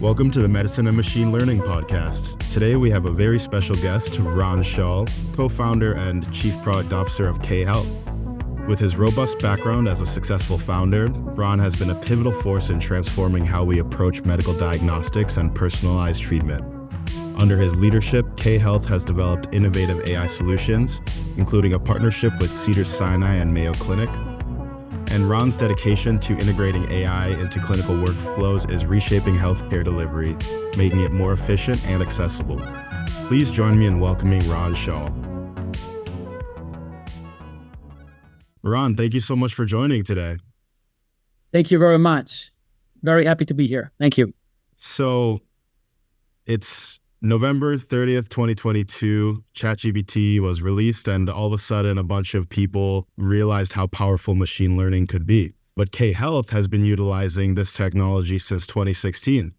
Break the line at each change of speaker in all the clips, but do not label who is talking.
Welcome to the Medicine and Machine Learning Podcast. Today we have a very special guest, Ron Shaul, co-founder and chief product officer of K-Health. With his robust background as a successful founder, Ron has been a pivotal force in transforming how we approach medical diagnostics and personalized treatment. Under his leadership, K-Health has developed innovative AI solutions, including a partnership with Cedars-Sinai and Mayo Clinic. And Ron's dedication to integrating AI into clinical workflows is reshaping healthcare delivery, making it more efficient and accessible. Please join me in welcoming Ron Shaul. Ron, thank you so much for joining today.
Thank you very much. Very happy to be here. Thank you.
So it's November 30th, 2022, ChatGPT was released, and all of a sudden a bunch of people realized how powerful machine learning could be. But K-Health has been utilizing this technology since 2016.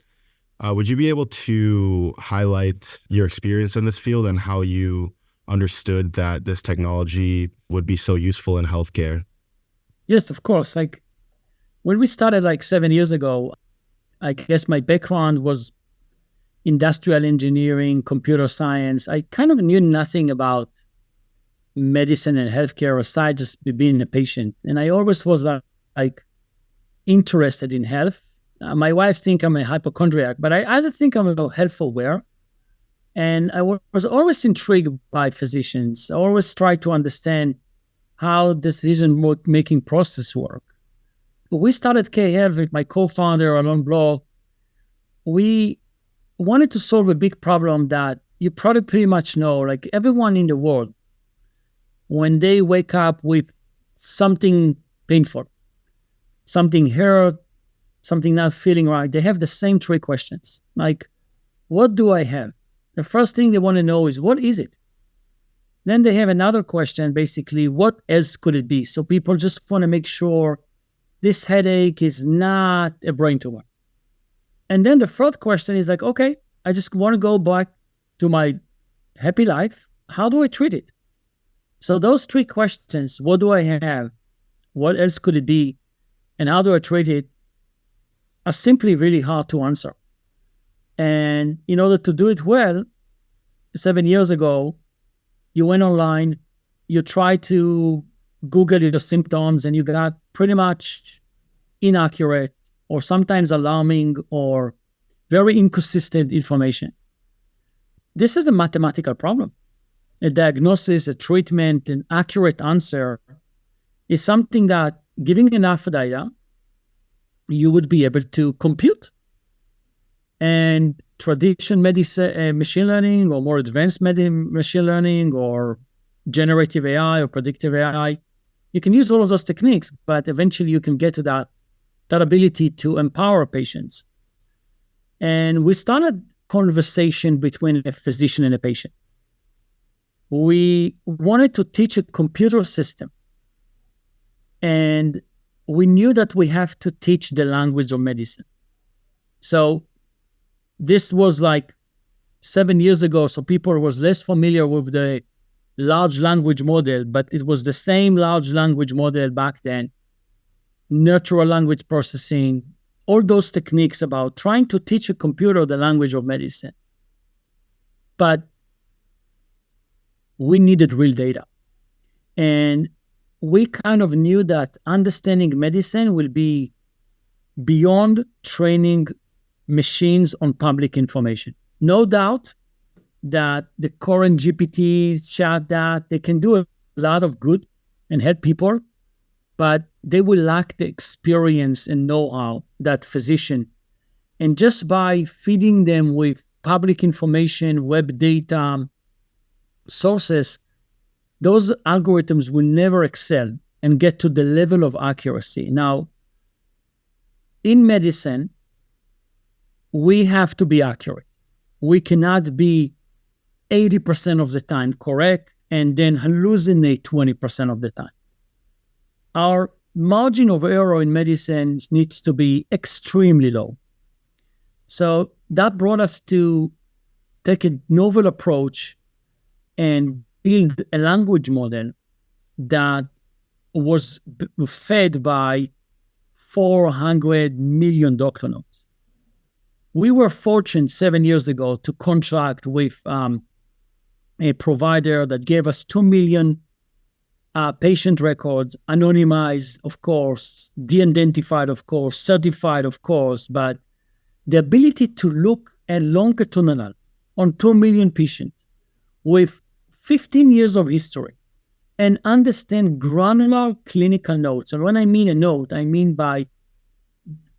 Would you be able to highlight your experience in this field and how you understood that this technology would be so useful in healthcare?
Yes, of course. When we started 7 years ago, I guess my background was industrial engineering, computer science. I kind of knew nothing about medicine and healthcare aside just being a patient. And I always was interested in health. My wife thinks I'm a hypochondriac, but I also think I'm health aware. And I was always intrigued by physicians. I always tried to understand how decision-making process work. We started K-Health with my co-founder, Alon Bloch. We wanted to solve a big problem that you probably pretty much know, everyone in the world, when they wake up with something painful, something hurt, something not feeling right, they have the same three questions. What do I have? The first thing they want to know is, what is it? Then they have another question, basically, what else could it be? So people just want to make sure this headache is not a brain tumor. And then the third question is okay, I just want to go back to my happy life. How do I treat it? So those three questions, what do I have? What else could it be? And how do I treat it? Are simply really hard to answer. And in order to do it well, 7 years ago, you went online, you tried to Google your symptoms, and you got pretty much inaccurate or sometimes alarming or very inconsistent information. This is a mathematical problem. A diagnosis, a treatment, an accurate answer is something that, giving enough data, you would be able to compute. And traditional medicine, machine learning, or more advanced machine learning, or generative AI or predictive AI, you can use all of those techniques, but eventually you can get to that ability to empower patients. And we started conversation between a physician and a patient. We wanted to teach a computer system, and we knew that we have to teach the language of medicine. So this was 7 years ago, so people was less familiar with the large language model, but it was the same large language model back then. Natural language processing, all those techniques about trying to teach a computer the language of medicine. But we needed real data. And we kind of knew that understanding medicine will be beyond training machines on public information. No doubt that the current GPT, chat, that they can do a lot of good and help people, but they will lack the experience and know-how that physician. And just by feeding them with public information, web data, sources, those algorithms will never excel and get to the level of accuracy. Now, in medicine, we have to be accurate. We cannot be 80% of the time correct and then hallucinate 20% of the time. Our margin of error in medicine needs to be extremely low. So that brought us to take a novel approach and build a language model that was fed by 400 million doctor notes. we were fortunate 7 years ago to contract with a provider that gave us 2 million patient records, anonymized, of course, de-identified, of course, certified, of course, but the ability to look at longitudinal on 2 million patients with 15 years of history and understand granular clinical notes. And when I mean a note, I mean by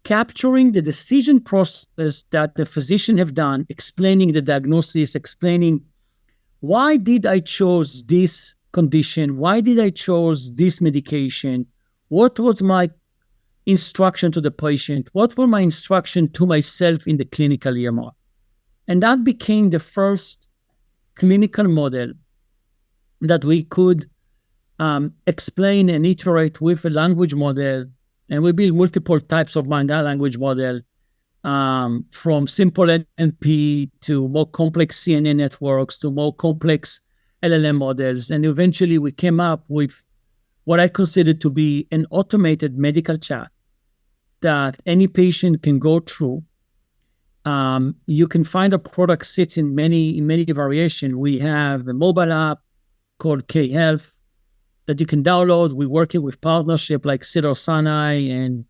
capturing the decision process that the physician have done, explaining the diagnosis, explaining why did I choose this condition, why did I choose this medication, what was my instruction to the patient, what were my instruction to myself in the clinical EMR. And that became the first clinical model that we could explain and iterate with a language model. And we build multiple types of language model, from simple NLP to more complex CNN networks to more complex LLM models. And eventually we came up with what I consider to be an automated medical chat that any patient can go through. You can find a product sits in many variations. We have a mobile app called K-Health that you can download. We're working with partnership like Cedars-Sinai and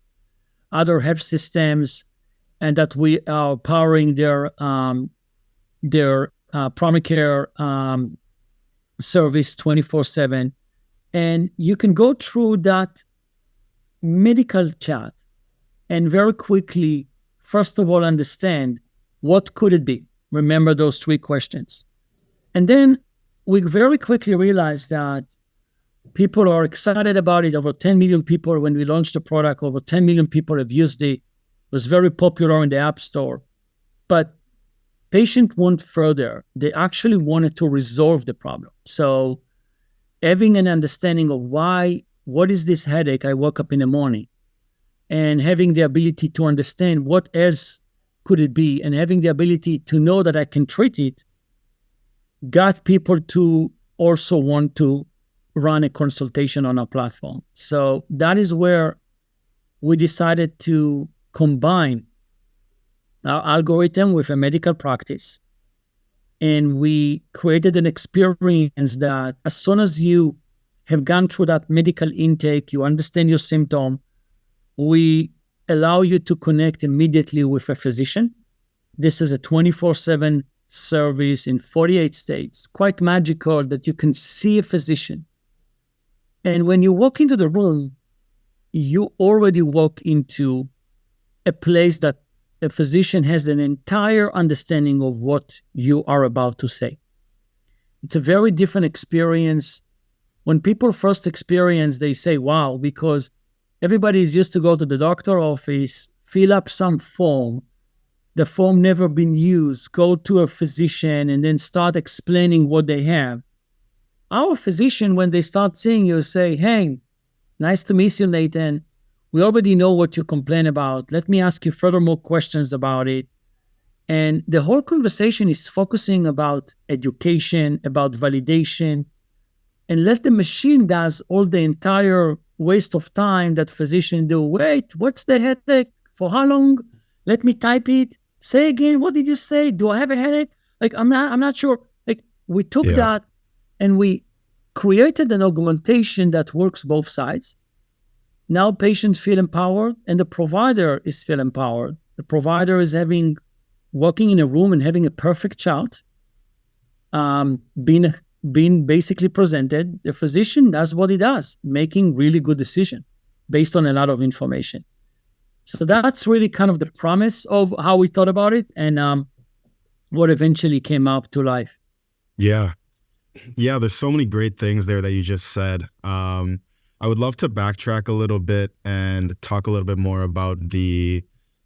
other health systems, and that we are powering their primary care service 24/7. And you can go through that medical chat and very quickly, first of all, understand what could it be. Remember those 3 questions. And then we very quickly realized that people are excited about it. Over 10 million people, when we launched the product, over 10 million people have used it. It was very popular in the App Store. But patients went further. They actually wanted to resolve the problem. So having an understanding of what is this headache I woke up in the morning, and having the ability to understand what else could it be, and having the ability to know that I can treat it, got people to also want to run a consultation on our platform. So that is where we decided to combine our algorithm with a medical practice. And we created an experience that as soon as you have gone through that medical intake, you understand your symptom, we allow you to connect immediately with a physician. This is a 24/7 service in 48 states. Quite magical that you can see a physician. And when you walk into the room, you already walk into a place that a physician has an entire understanding of what you are about to say. It's a very different experience. When people first experience, they say, wow, because everybody is used to go to the doctor office, fill up some form, the form never been used, go to a physician and then start explaining what they have. Our physician, when they start seeing you, say, hey, nice to meet you, Nathan. We already know what you complain about. Let me ask you furthermore questions about it. And the whole conversation is focusing about education, about validation, and let the machine does all the entire waste of time that physicians do. Wait, what's the headache? For how long? Let me type it. Say again, what did you say? Do I have a headache? Like, I'm not sure. Like, we took that and we created an augmentation that works both sides. Now patients feel empowered and the provider is still empowered. The provider is walking in a room and having a perfect chart, being basically presented. The physician does what he does, making really good decision based on a lot of information. So that's really kind of the promise of how we thought about it and what eventually came up to life.
Yeah. Yeah, there's so many great things there that you just said. I would love to backtrack a little bit and talk a little bit more about the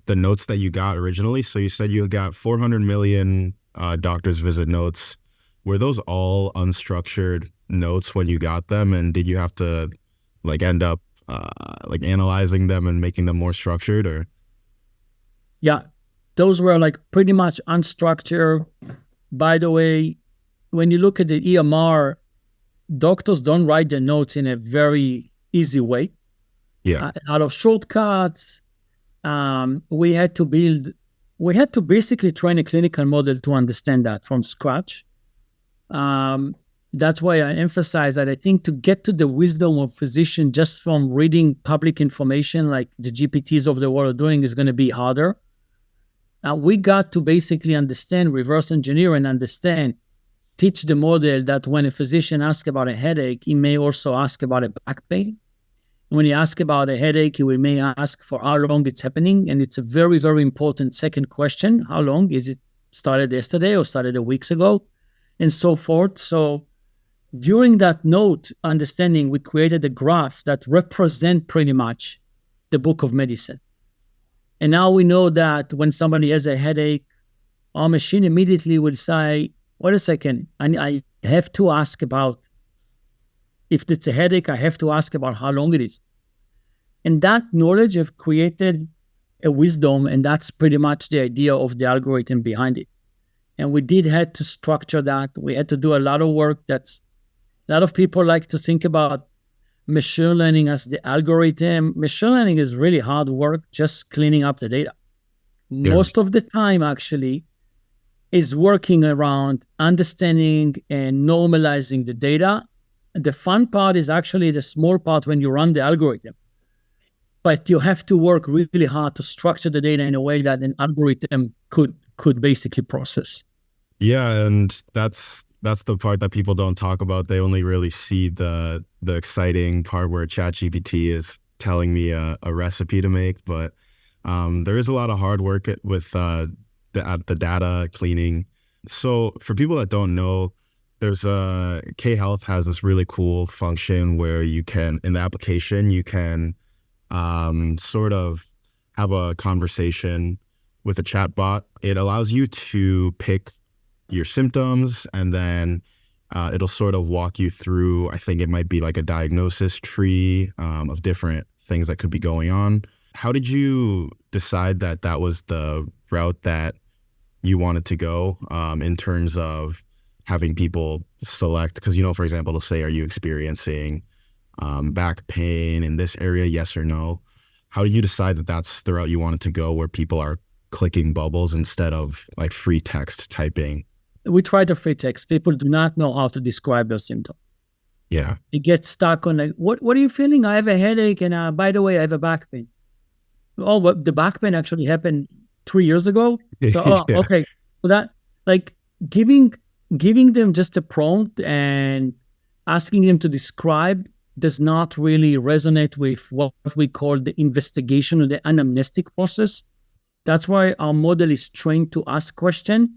notes that you got originally. So you said you got 400 million doctor's visit notes. Were those all unstructured notes when you got them? And did you have to end up analyzing them and making them more structured? Or
yeah, those were pretty much unstructured. By the way, when you look at the EMR, doctors don't write their notes in a very easy way.
Yeah.
Out of shortcuts, we had to build we had to basically train a clinical model to understand that from scratch. That's why I emphasize that I think to get to the wisdom of physician just from reading public information like the GPTs of the world are doing is going to be harder. We got to basically understand, reverse engineer and understand, teach the model that when a physician asks about a headache, he may also ask about a back pain. When he asks about a headache, he may ask for how long it's happening. And it's a very, very important second question. How long? Is it started yesterday or started a week ago? And so forth. So during that note understanding, we created a graph that represent pretty much the book of medicine. And now we know that when somebody has a headache, our machine immediately will say, wait a second, I have to ask about, if it's a headache, I have to ask about how long it is. And that knowledge have created a wisdom, and that's pretty much the idea of the algorithm behind it. And we did have to structure that. We had to do a lot of work. A lot of people like to think about machine learning as the algorithm. Machine learning is really hard work, just cleaning up the data. Yeah. Most of the time, actually, is working around understanding and normalizing the data. The fun part is actually the small part when you run the algorithm. But you have to work really hard to structure the data in a way that an algorithm could basically process.
Yeah, and that's the part that people don't talk about. They only really see the exciting part where ChatGPT is telling me a recipe to make. But there is a lot of hard work with the data cleaning. So for people that don't know, there's K-Health has this really cool function where you can, in the application, you can sort of have a conversation with a chatbot. It allows you to pick your symptoms, and then it'll sort of walk you through, I think it might be like a diagnosis tree of different things that could be going on. How did you decide that that was the route that you wanted to go in terms of having people select? Because, for example, it'll say, are you experiencing back pain in this area, yes or no? How did you decide that that's the route you wanted to go, where people are clicking bubbles instead of like free text typing?
We try the free text. People do not know how to describe their symptoms.
Yeah.
They get stuck on like, what are you feeling? I have a headache, and by the way, I have a back pain. Oh, well, the back pain actually happened 3 years ago. So,
yeah.
Okay. So that, like, giving them just a prompt and asking them to describe does not really resonate with what we call the investigation or the anamnestic process. That's why our model is trained to ask questions,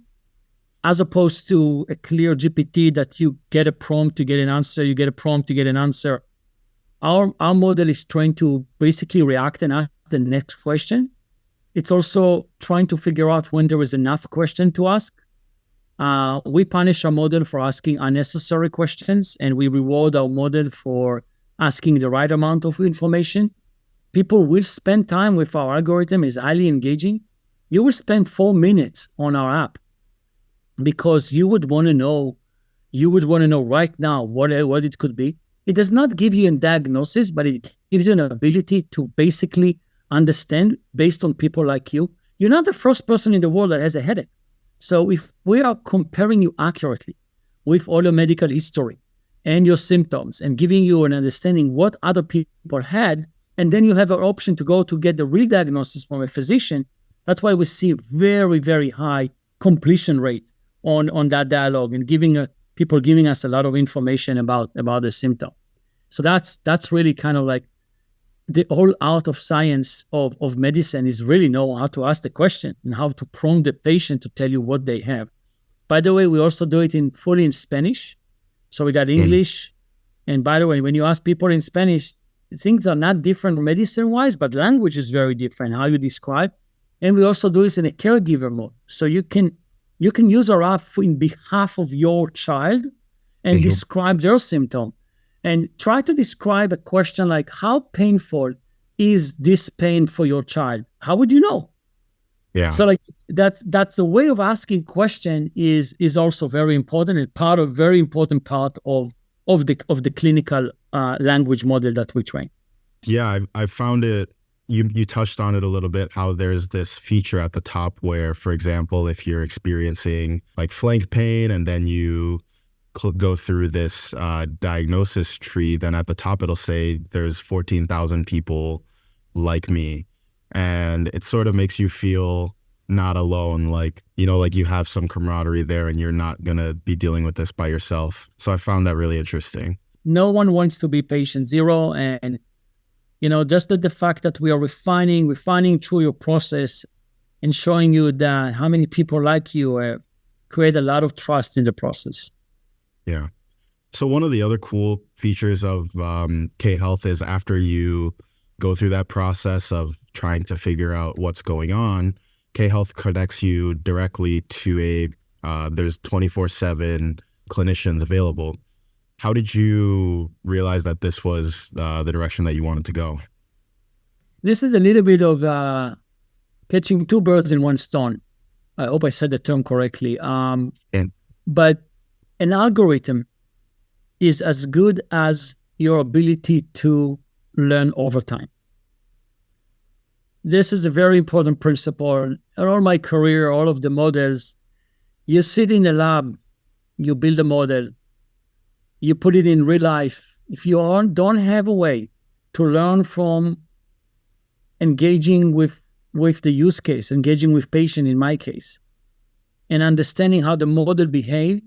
as opposed to a clear GPT that you get a prompt to get an answer, you get a prompt to get an answer. Our model is trained to basically react and ask the next question. It's also trying to figure out when there is enough question to ask. We punish our model for asking unnecessary questions, and we reward our model for asking the right amount of information. People will spend time with our algorithm. It's highly engaging. You will spend 4 minutes on our app because you would want to know right now what it could be. It does not give you a diagnosis, but it gives you an ability to basically understand based on people like you. You're not the first person in the world that has a headache. So if we are comparing you accurately with all your medical history and your symptoms and giving you an understanding what other people had, and then you have an option to go to get the real diagnosis from a physician, that's why we see very, very high completion rate on that dialogue and people giving us a lot of information about the symptom. So that's really kind of like the whole art of science of medicine is really know how to ask the question and how to prompt the patient to tell you what they have. By the way, we also do it fully in Spanish. So we got English. And by the way, when you ask people in Spanish, things are not different medicine-wise, but language is very different, how you describe. And we also do this in a caregiver mode. So you can use our app in behalf of your child and describe their symptom. And try to describe a question like, how painful is this pain for your child? How would you know?
Yeah.
So like that's the way of asking question is also very important and very important part of the clinical language model that we train.
Yeah, I found it you touched on it a little bit, how there's this feature at the top where, for example, if you're experiencing like flank pain and then you go through this diagnosis tree, then at the top it'll say there's 14,000 people like me. And it sort of makes you feel not alone, like, like you have some camaraderie there and you're not going to be dealing with this by yourself. So I found that really interesting.
No one wants to be patient zero. And, just the fact that we are refining through your process and showing you that how many people like you create a lot of trust in the process.
Yeah. So one of the other cool features of K-Health is after you go through that process of trying to figure out what's going on, K-Health connects you directly to there's 24/7 clinicians available. How did you realize that this was the direction that you wanted to go?
This is a little bit of catching two birds in one stone. I hope I said the term correctly. But an algorithm is as good as your ability to learn over time. This is a very important principle. All my career, all of the models, you sit in a lab, you build a model, you put it in real life. If you don't have a way to learn from engaging with the use case, engaging with patient in my case, and understanding how the model behaves,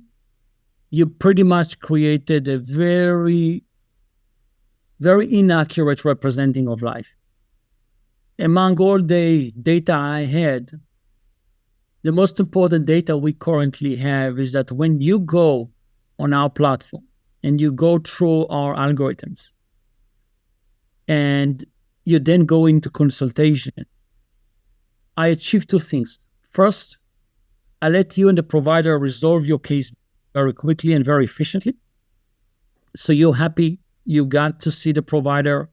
you pretty much created a very, very inaccurate representing of life. Among all the data I had, the most important data we currently have is that when you go on our platform and you go through our algorithms and you then go into consultation, I achieve two things. First, I let you and the provider resolve your case very quickly and very efficiently. So you're happy you got to see the provider.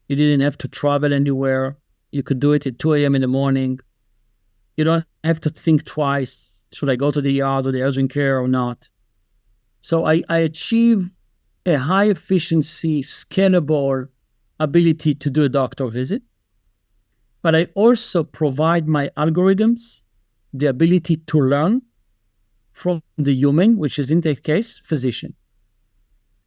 You didn't have to travel anywhere. You could do it at 2 a.m. in the morning. You don't have to think twice. Should I go to the ER or the urgent care or not? So I achieve a high efficiency, scalable ability to do a doctor visit. But I also provide my algorithms the ability to learn from the human, which is in this case, physician.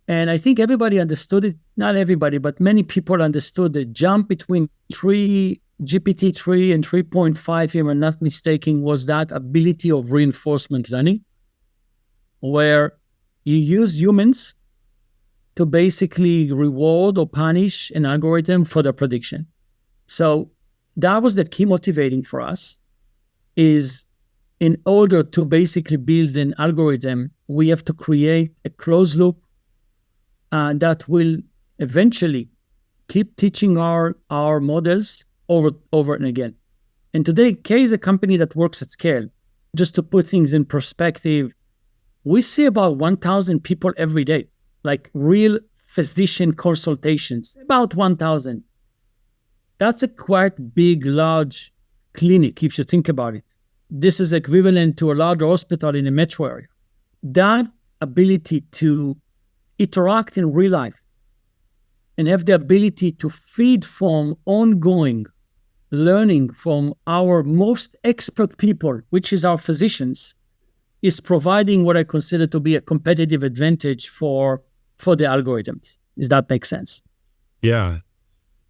And I think everybody understood it. Not everybody, but many people understood the jump between GPT-3 and 3.5, if I'm not mistaken, was that ability of reinforcement learning, where you use humans to basically reward or punish an algorithm for the prediction. So that was the key motivating for us, is in order to basically build an algorithm, we have to create a closed loop that will eventually keep teaching our models over and again. And today, K is a company that works at scale. Just to put things in perspective, we see about 1,000 people every day, like real physician consultations, about 1,000. That's a quite big, large clinic, if you think about it. This is equivalent to a large hospital in a metro area. That ability to interact in real life and have the ability to feed from ongoing learning from our most expert people, which is our physicians, is providing what I consider to be a competitive advantage for the algorithms. Does that make sense?
Yeah,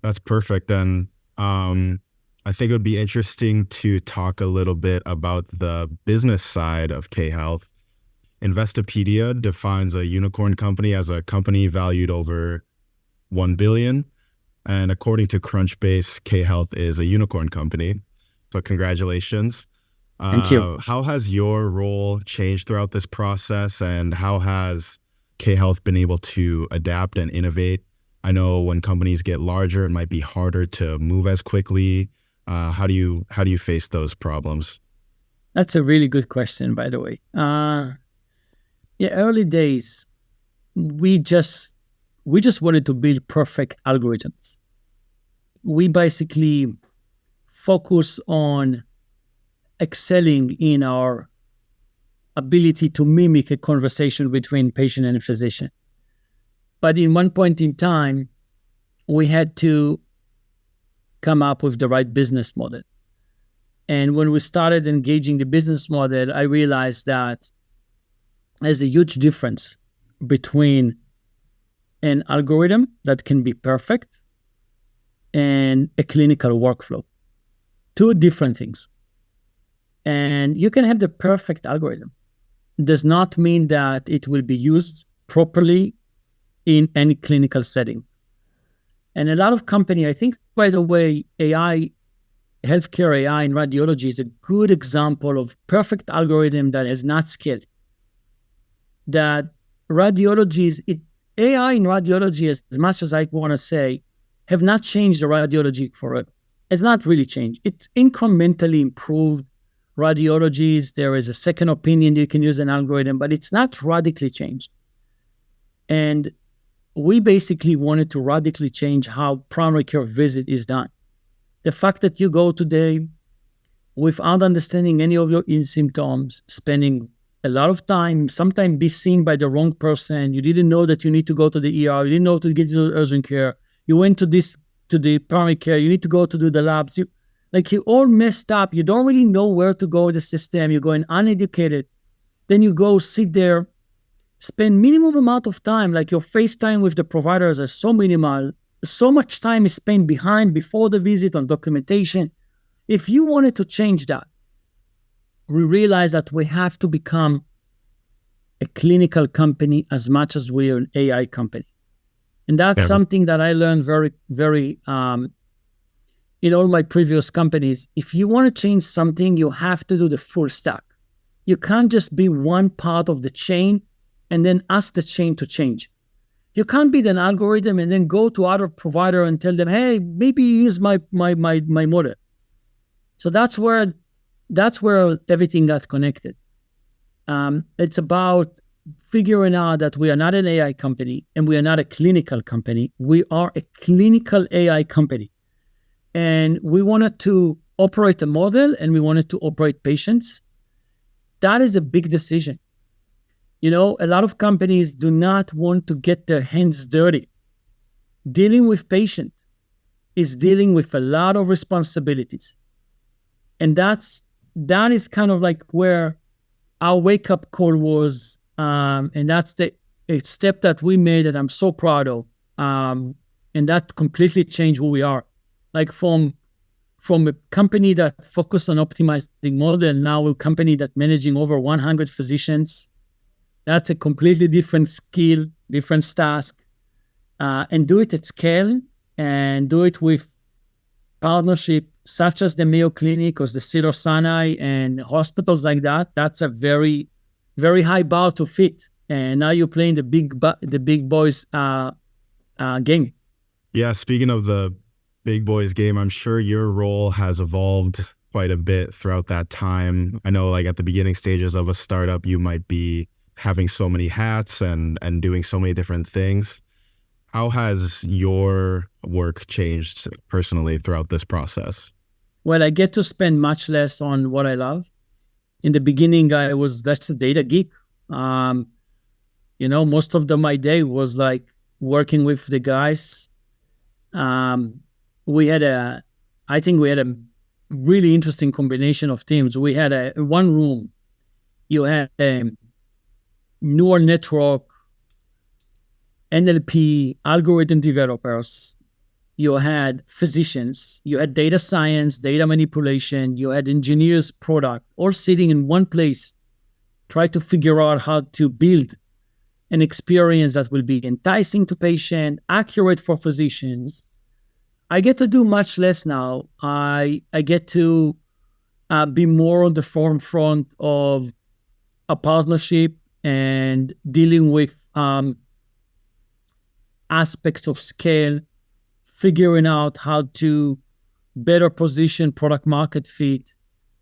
that's perfect. And I think it would be interesting to talk a little bit about the business side of K-Health. Investopedia defines a unicorn company as a company valued over 1 billion. And according to Crunchbase, K-Health is a unicorn company. So congratulations.
Thank you.
How has your role changed throughout this process, and how has K-Health been able to adapt and innovate? I know when companies get larger, it might be harder to move as quickly. How do you face those problems?
That's a really good question, by the way. Early days, we just wanted to build perfect algorithms. We basically focus on excelling in our ability to mimic a conversation between patient and physician. But in one point in time, we had to come up with the right business model. And when we started engaging the business model, I realized that there's a huge difference between an algorithm that can be perfect and a clinical workflow. Two different things. And you can have the perfect algorithm. It does not mean that it will be used properly in any clinical setting. And a lot of companies, I think, by the way, AI, healthcare AI in radiology is a good example of perfect algorithm that has not scaled. That radiology AI in radiology, as much as I want to say, have not changed the radiology forever. It's not really changed. It's incrementally improved radiologies. There is a second opinion. You can use an algorithm, but it's not radically changed. And we basically wanted to radically change how primary care visit is done. The fact that you go today without understanding any of your symptoms, spending a lot of time, sometimes be seen by the wrong person. You didn't know that you need to go to the ER. You didn't know to get to the urgent care. You went to the primary care. You need to go to do the labs. You're all messed up. You don't really know where to go in the system. You're going uneducated. Then you go sit there, spend minimum amount of time, like your FaceTime with the providers are so minimal. So much time is spent before the visit on documentation. If you wanted to change that, we realize that we have to become a clinical company as much as we are an AI company. And that's something that I learned very, very, in all my previous companies. If you want to change something, you have to do the full stack. You can't just be one part of the chain and then ask the chain to change. You can't be an algorithm and then go to other provider and tell them, hey, maybe use my model. So that's where everything got connected. It's about figuring out that we are not an AI company and we are not a clinical company. We are a clinical AI company. And we wanted to operate a model and we wanted to operate patients. That is a big decision. You know, a lot of companies do not want to get their hands dirty. Dealing with patient is dealing with a lot of responsibilities. And that is kind of like where our wake-up call was. And that's a step that we made that I'm so proud of. And that completely changed who we are. Like from a company that focused on optimizing model, now we're a company that managing over 100 physicians. That's a completely different skill, different task, and do it at scale and do it with partnership such as the Mayo Clinic or the Cedars-Sinai and hospitals like that. That's a very, very high bar to fit. And now you're playing the big boys game.
Yeah, speaking of the big boys game, I'm sure your role has evolved quite a bit throughout that time. I know like at the beginning stages of a startup, you might be having so many hats and doing so many different things. How has your work changed personally throughout this process?
Well, I get to spend much less on what I love. In the beginning, I was just a data geek. Most of my day was like working with the guys. We had a really interesting combination of teams. We had one room. You had neural network, NLP, algorithm developers. You had physicians. You had data science, data manipulation. You had engineers, product, all sitting in one place, try to figure out how to build an experience that will be enticing to patient, accurate for physicians. I get to do much less now. I get to be more on the forefront of a partnership and dealing with aspects of scale, figuring out how to better position product market fit.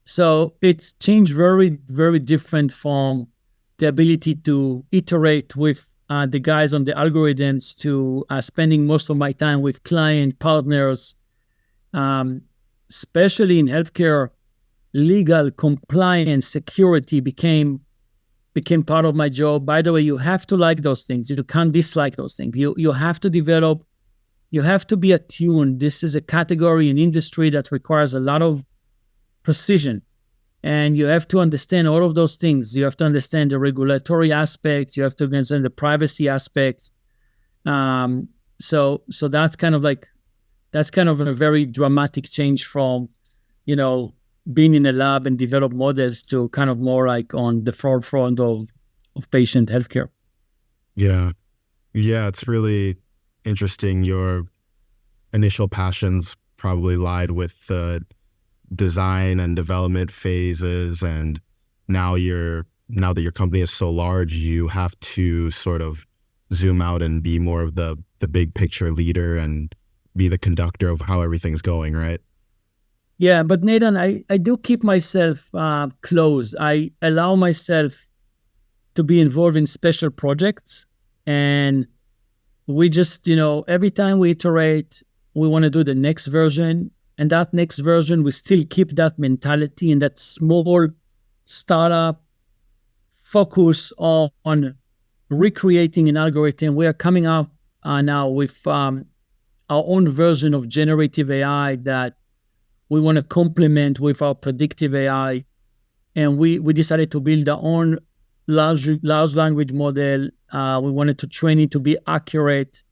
So it's changed very, very different from the ability to iterate with the guys on the algorithms to spending most of my time with client partners, especially in healthcare. Legal, compliance, security became part of my job. By the way, you have to like those things. You can't dislike those things. You have to develop you have to be attuned. This is a category, an industry that requires a lot of precision. And you have to understand all of those things. You have to understand the regulatory aspects. You have to understand the privacy aspects. So that's kind of a very dramatic change from, being in a lab and develop models to kind of more like on the forefront of patient healthcare.
Yeah. Yeah, it's really interesting. Your initial passions probably lied with the design and development phases, and now that your company is so large, you have to sort of zoom out and be more of the big picture leader and be the conductor of how everything's going, right?
Yeah, but Nathan, I do keep myself close. I allow myself to be involved in special projects, and we just, every time we iterate, we want to do the next version, and that next version, we still keep that mentality and that small startup focus on recreating an algorithm. We are coming up now with our own version of generative AI that we want to complement with our predictive AI. And we decided to build our own large language model. We wanted to train it to be accurate.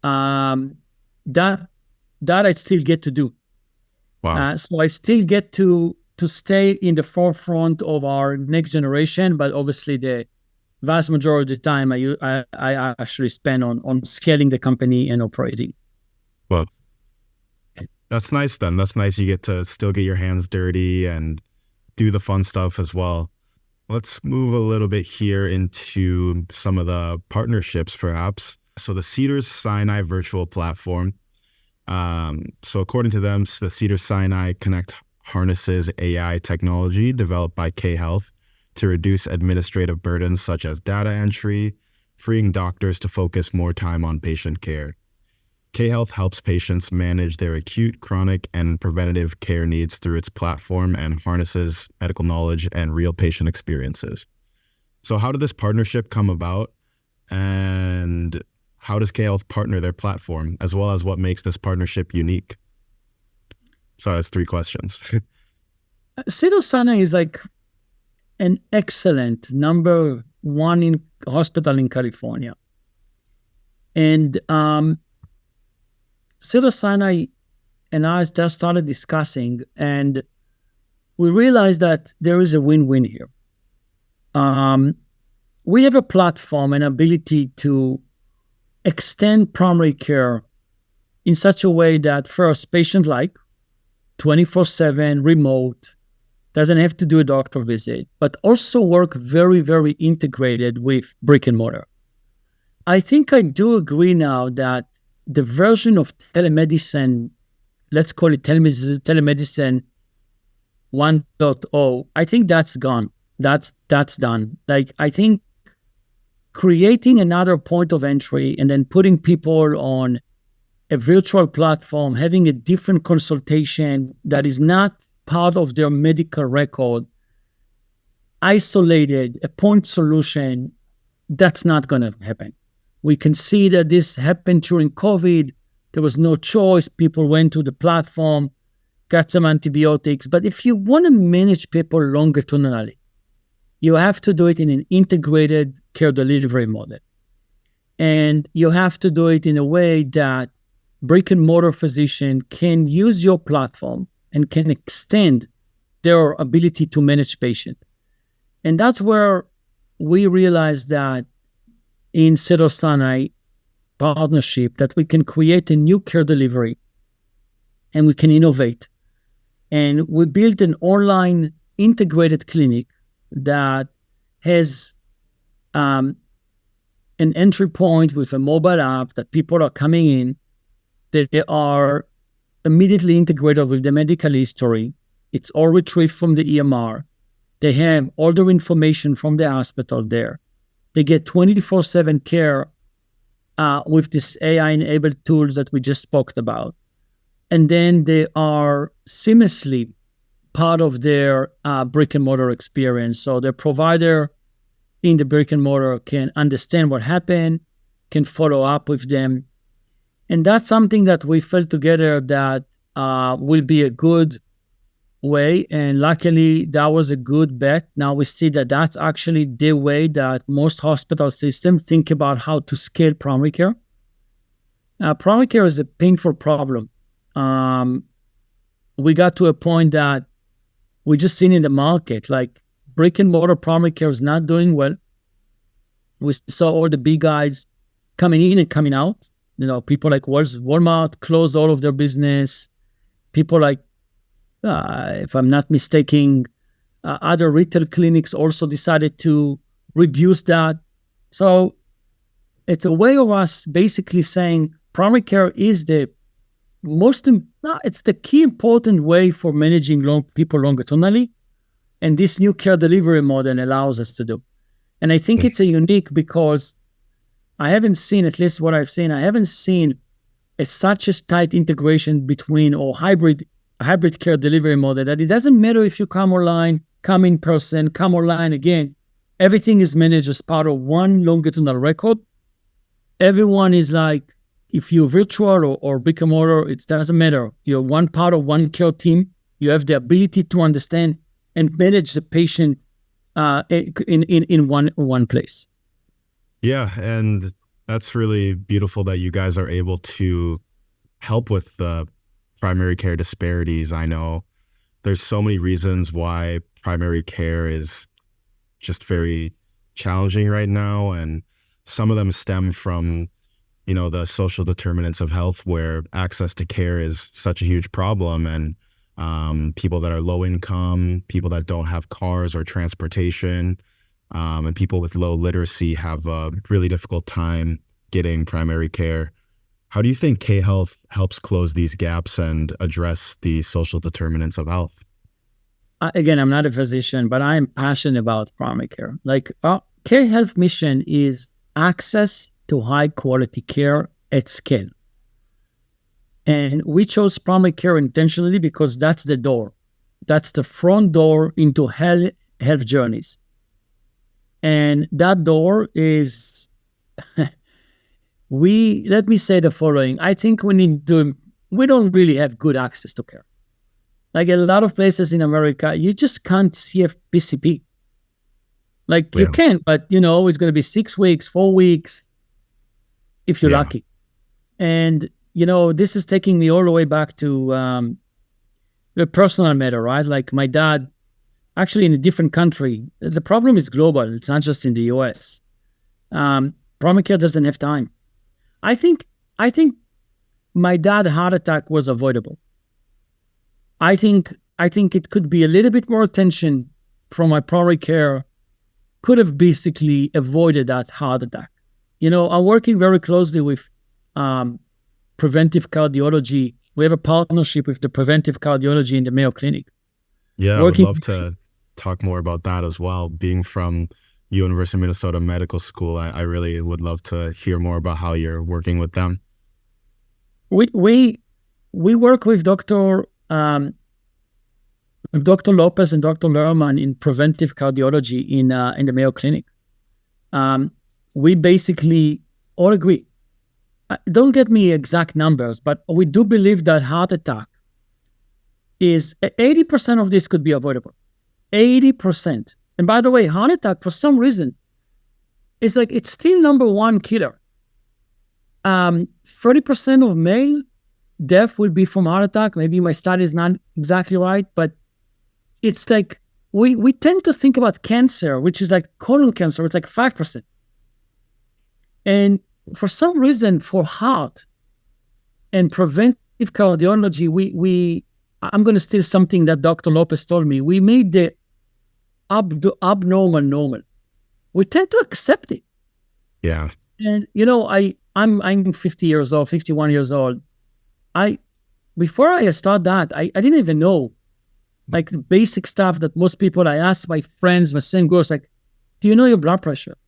That I still get to do.
Wow.
So I still get to stay in the forefront of our next generation, but obviously the vast majority of the time I actually spend on scaling the company and operating.
Well, that's nice then. That's nice. You get to still get your hands dirty and do the fun stuff as well. Let's move a little bit here into some of the partnerships, perhaps. So the Cedars-Sinai Virtual Platform. So according to them, the Cedars-Sinai Connect harnesses AI technology developed by K-Health to reduce administrative burdens such as data entry, freeing doctors to focus more time on patient care. K-Health helps patients manage their acute, chronic, and preventative care needs through its platform and harnesses medical knowledge and real patient experiences. So how did this partnership come about, and how does K-Health partner their platform, as well as what makes this partnership unique? So that's 3 questions.
Cedars-Sinai is like an excellent number 1 in hospital in California. And Cedars-Sinai and I just started discussing, and we realized that there is a win-win here. We have a platform and ability to extend primary care in such a way that first, patient-like, 24/7, remote, doesn't have to do a doctor visit, but also work very, very integrated with brick and mortar. I think I do agree now that the version of telemedicine, let's call it telemedicine 1.0, I think that's gone. That's done. Like, I think creating another point of entry and then putting people on a virtual platform, having a different consultation that is not part of their medical record, isolated, a point solution, that's not going to happen. We can see that this happened during COVID. There was no choice. People went to the platform, got some antibiotics. But if you want to manage people longitudinally, you have to do it in an integrated care delivery model. And you have to do it in a way that brick and mortar physician can use your platform and can extend their ability to manage patient. And that's where we realized that in Cedars-Sinai partnership that we can create a new care delivery and we can innovate. And we built an online integrated clinic that has an entry point with a mobile app that people are coming in. They are immediately integrated with the medical history. It's all retrieved from the EMR. They have all their information from the hospital there. They get 24/7 care with this AI-enabled tools that we just spoke about. And then they are seamlessly part of their brick and mortar experience. So the provider in the brick and mortar can understand what happened, can follow up with them. And that's something that we felt together that will be a good way. And luckily, that was a good bet. Now we see that that's actually the way that most hospital systems think about how to scale primary care. Primary care is a painful problem. We got to a point that we just seen in the market, like brick and mortar primary care is not doing well. We saw all the big guys coming in and coming out. People like Walmart closed all of their business. People like, if I'm not mistaken, other retail clinics also decided to reduce that. So it's a way of us basically saying primary care is it's the key important way for managing people longitudinally. And this new care delivery model allows us to do. And I think it's a unique because I haven't seen, at least what I've seen, I haven't seen such a tight integration between or hybrid care delivery model that it doesn't matter if you come online, come in person, come online again. Everything is managed as part of one longitudinal record. Everyone is like, if you're virtual or brick and mortar, it doesn't matter. You're one part of one care team. You have the ability to understand and manage the patient in one place.
Yeah, and that's really beautiful that you guys are able to help with the primary care disparities. I know there's so many reasons why primary care is just very challenging right now, and some of them stem from the social determinants of health, where access to care is such a huge problem, and people that are low income, people that don't have cars or transportation, and people with low literacy have a really difficult time getting primary care. How do you think K-Health helps close these gaps and address the social determinants of health?
Again, I'm not a physician, but I'm passionate about primary care. Like, our K-Health mission is access to high quality care at scale. And we chose primary care intentionally because that's the door. That's the front door into health journeys. And that door is, let me say the following. I think we don't really have good access to care. Like a lot of places in America, you just can't see a PCP. Like you can, but it's going to be 6 weeks, 4 weeks, if you're lucky. And this is taking me all the way back to the personal matter, right? Like my dad, actually in a different country. The problem is global. It's not just in the US. Primary care doesn't have time. I think my dad's heart attack was avoidable. I think it could be a little bit more attention from my primary care could have basically avoided that heart attack. I'm working very closely with preventive cardiology. We have a partnership with the preventive cardiology in the Mayo Clinic.
Yeah, I would love to talk more about that as well. Being from University of Minnesota Medical School, I really would love to hear more about how you're working with them.
We work with Dr. Lopez and Dr. Lerman in preventive cardiology in the Mayo Clinic. We basically all agree. Don't get me exact numbers, but we do believe that heart attack is 80% of this could be avoidable. 80%. And by the way, heart attack, for some reason, it's still number one killer. 30% of male death will be from heart attack. Maybe my study is not exactly right, but it's like we tend to think about cancer, which is like colon cancer. It's like 5%. And for some reason, for heart and preventive cardiology, I'm going to steal something that Dr. Lopez told me. We made the abnormal normal. We tend to accept it.
Yeah.
And I'm 50 years old, 51 years old. Before I start that, I didn't even know like the basic stuff that most people. I asked my friends, my same girls, like, do you know your blood pressure?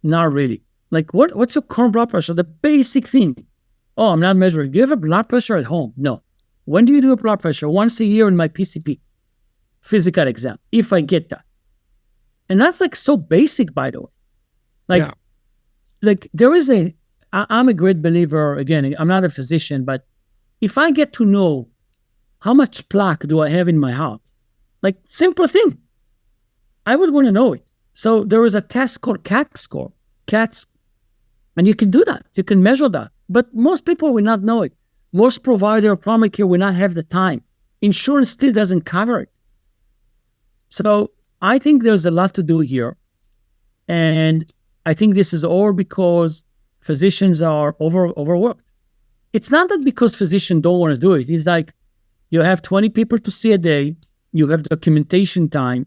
Not really. Like, what's your current blood pressure? The basic thing. Oh, I'm not measuring. Do you have a blood pressure at home? No. When do you do a blood pressure? Once a year in my PCP, physical exam, if I get that. And that's like so basic, by the way. Like there is I'm a great believer. Again, I'm not a physician, but if I get to know how much plaque do I have in my heart, like simple thing, I would want to know it. So there is a test called CAT score, CATS, and you can do that. You can measure that. But most people will not know it. Most provider, primary care will not have the time. Insurance still doesn't cover it. So I think there's a lot to do here. And I think this is all because physicians are overworked. It's not that because physicians don't want to do it. It's like you have 20 people to see a day. You have documentation time.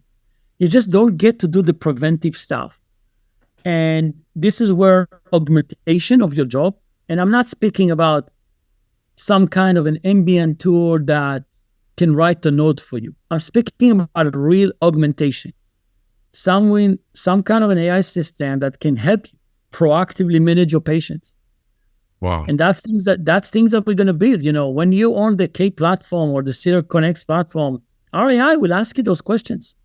You just don't get to do the preventive stuff. And this is where augmentation of your job, and I'm not speaking about some kind of an ambient tool that can write a note for you. I'm speaking about a real augmentation. Some kind of an AI system that can help you proactively manage your patients.
Wow.
And that's things that we're going to build. When you on the K platform or the Cedar Connects platform, our AI will ask you those questions.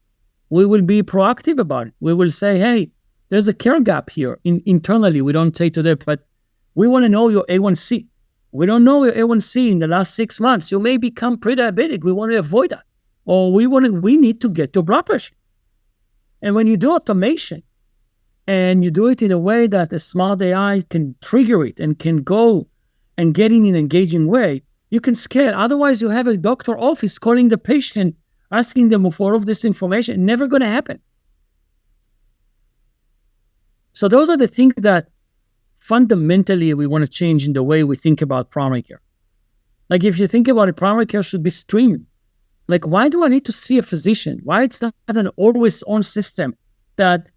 We will be proactive about it. We will say, hey, there's a care gap here. Internally, we don't say to them, but we want to know your A1C. We don't know your A1C in the last 6 months. You may become pre-diabetic. We want to avoid that. Or we need to get your blood pressure. And when you do automation and you do it in a way that a smart AI can trigger it and can go and get in an engaging way, you can scale. Otherwise, you have a doctor office calling the patient, asking them for all of this information. Never going to happen. So those are the things that fundamentally we want to change in the way we think about primary care. Like if you think about it, primary care should be streamed. Like, why do I need to see a physician? Why it's not an always-on system that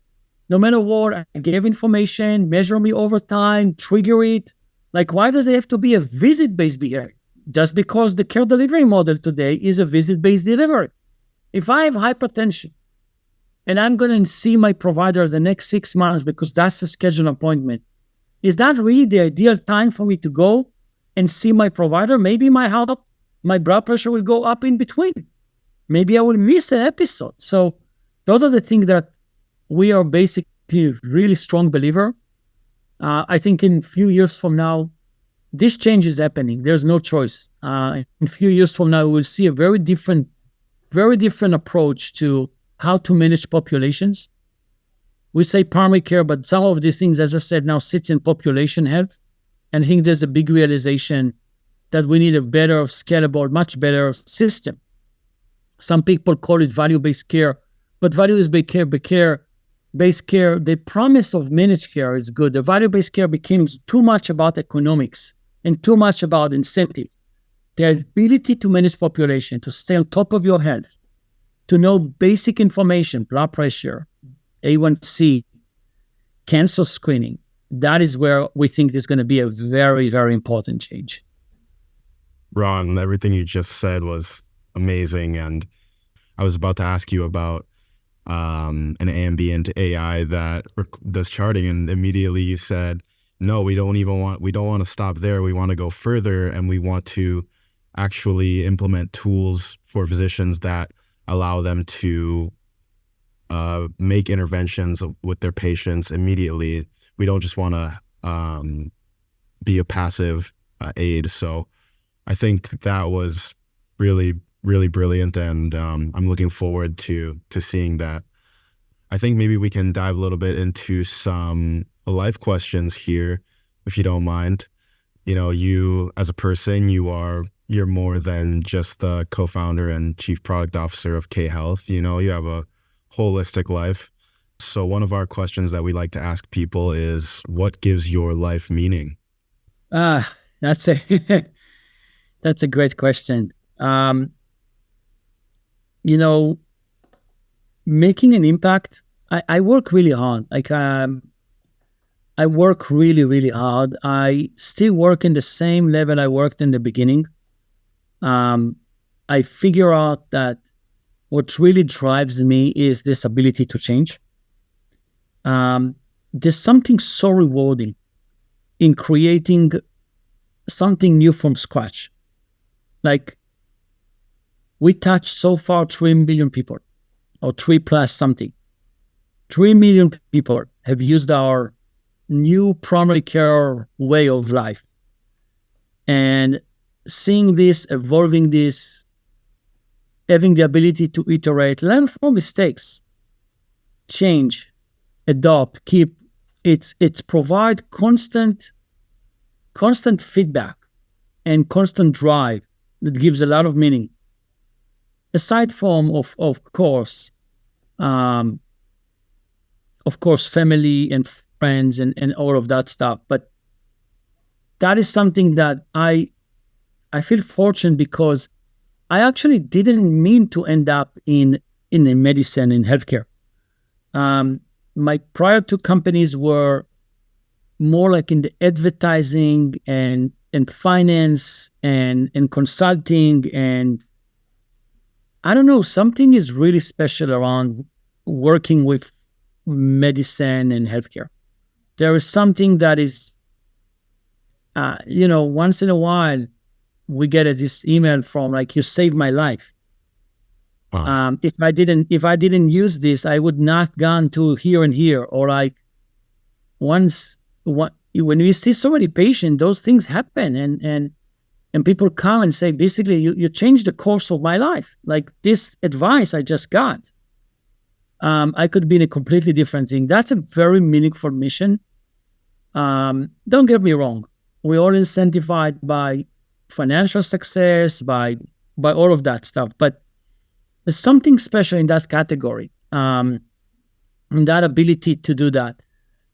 no matter what, I give information, measure me over time, trigger it? Like, why does it have to be a visit-based behavior? Just because the care delivery model today is a visit-based delivery. If I have hypertension and I'm going to see my provider the next 6 months because that's a scheduled appointment, is that really the ideal time for me to go and see my provider? Maybe my blood pressure will go up in between. Maybe I will miss an episode. So those are the things that we are basically really strong believer. I think in a few years from now, this change is happening. There's no choice. In a few years from now, we'll see a very different approach to how to manage populations. We say primary care, but some of these things, as I said, now sits in population health. And I think there's a big realization that we need a better, scalable, much better system. Some people call it value-based care, but value-based care, the promise of managed care is good. The value-based care becomes too much about economics and too much about incentive. The ability to manage population, to stay on top of your health, to know basic information, blood pressure, A1C, cancer screening, that is where we think there's going to be a very, very important change.
Ron, everything you just said was amazing. And I was about to ask you about an ambient AI that does charting, and immediately you said, no, we don't want to stop there. We want to go further, and we want to actually implement tools for physicians that allow them to make interventions with their patients immediately. We don't just want to be a passive aid. So I think that was really, really brilliant, and I'm looking forward to seeing that. I think maybe we can dive a little bit into some life questions here, if you don't mind. You as a person, you're more than just the co-founder and chief product officer of K Health. You have a holistic life. So one of our questions that we like to ask people is, what gives your life meaning?
That's a great question. Making an impact, I work really hard. I work really, really hard. I still work in the same level I worked in the beginning. I figure out that what really drives me is this ability to change. There's something so rewarding in creating something new from scratch. Like, we touched so far 3 million people, or 3 plus something. 3 million people have used our new primary care way of life. And seeing this, evolving this, having the ability to iterate, learn from mistakes, change, adopt, keep, it's provide constant feedback and constant drive that gives a lot of meaning. Aside from, of course, family and friends and all of that stuff. But that is something that I feel fortunate because I actually didn't mean to end up in medicine, in healthcare. My prior two companies were more like in the advertising and finance and consulting, and I don't know, something is really special around working with medicine and healthcare. There is something that is, once in a while we get this email from like, you saved my life.
Wow.
If I didn't use this, I would not gone to here and here. Or like when we see so many patients, those things happen, and people come and say, basically, you changed the course of my life. Like this advice I just got, I could be in a completely different thing. That's a very meaningful mission. Don't get me wrong. We're all incentivized by financial success, by all of that stuff. But there's something special in that category, and that ability to do that.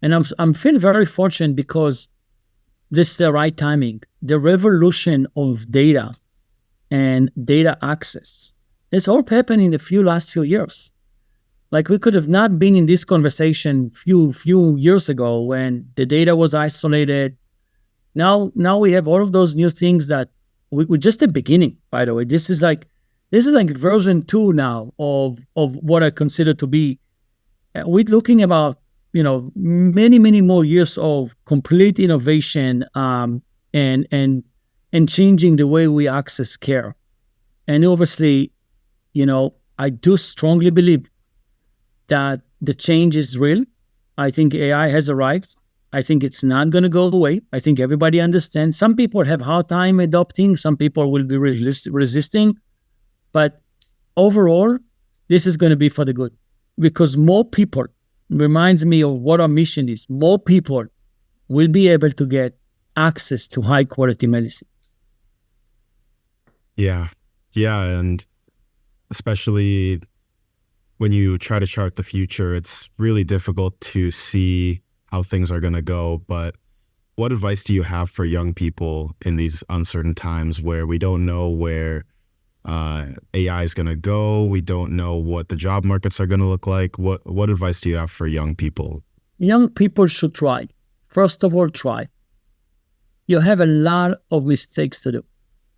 And I'm feeling very fortunate because this is the right timing. The revolution of data and data access, it's all happened in the last few years. Like we could have not been in this conversation few years ago when the data was isolated. Now we have all of those new things that we're just the beginning, by the way. This is like version 2 now of what I consider to be. We're looking about, many, many more years of complete innovation, and changing the way we access care. And obviously, I do strongly believe that the change is real. I think AI has arrived. I think it's not going to go away. I think everybody understands. Some people have a hard time adopting. Some people will be resisting. But overall, this is going to be for the good. Because more people, reminds me of what our mission is, more people will be able to get access to high quality medicine.
Yeah. And especially when you try to chart the future, it's really difficult to see how things are going to go. But what advice do you have for young people in these uncertain times where we don't know where AI is going to go? We don't know what the job markets are going to look like. What advice do you have for young people?
Young people should try. First of all, try. You have a lot of mistakes to do.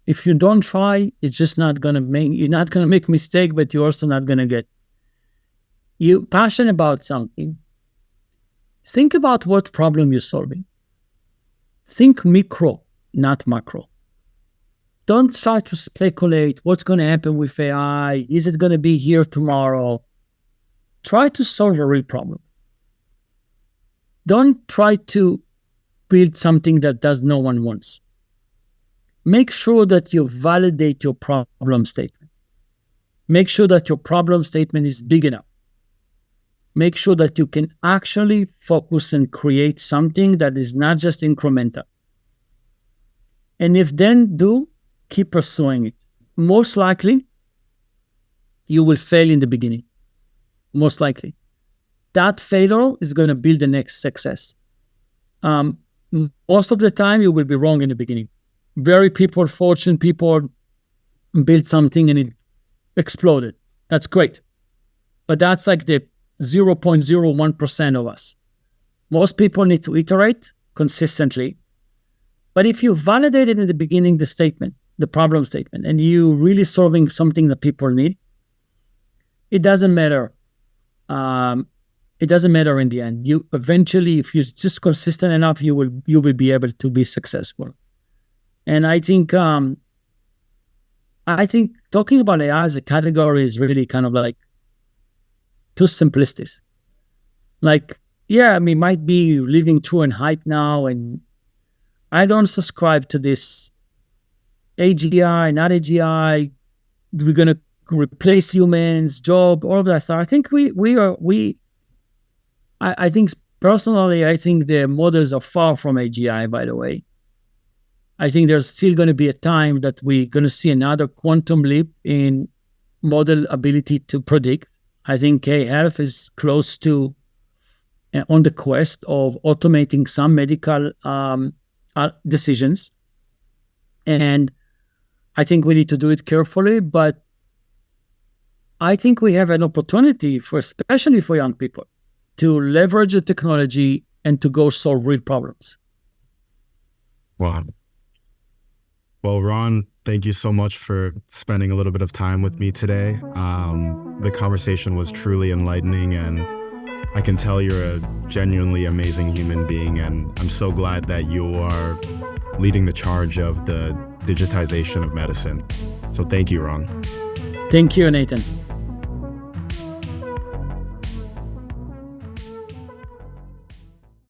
If you don't try, you're not going to make mistake, but you're also not going to get. You're passionate about something. Think about what problem you're solving. Think micro, not macro. Don't try to speculate what's going to happen with AI. Is it going to be here tomorrow? Try to solve a real problem. Don't try to build something that no one wants. Make sure that you validate your problem statement. Make sure that your problem statement is big enough. Make sure that you can actually focus and create something that is not just incremental. And if then keep pursuing it. Most likely, you will fail in the beginning. Most likely. That failure is going to build the next success. Most of the time, you will be wrong in the beginning. Very fortunate people build something and it exploded. That's great. But that's like the 0.01% of us. Most people need to iterate consistently. But if you validate it in the beginning, the problem statement, and you really solving something that people need, it doesn't matter. It doesn't matter in the end. You eventually, if you're just consistent enough, you will be able to be successful. And I think talking about AI as a category is really kind of like too simplistic. Like yeah, I mean, might be living through an hype now, and I don't subscribe to this AGI, not AGI. We're gonna replace humans, job, all of that stuff. I think I think personally, I think the models are far from AGI. By the way, I think there's still going to be a time that we're going to see another quantum leap in model ability to predict. I think K-Health is close to on the quest of automating some medical decisions. And I think we need to do it carefully, but I think we have an opportunity for, especially for young people, to leverage the technology and to go solve real problems.
Wow. Well, Ron, thank you so much for spending a little bit of time with me today. The conversation was truly enlightening, and I can tell you're a genuinely amazing human being, and I'm so glad that you are leading the charge of the digitization of medicine. So thank you, Ron.
Thank you, Nathan.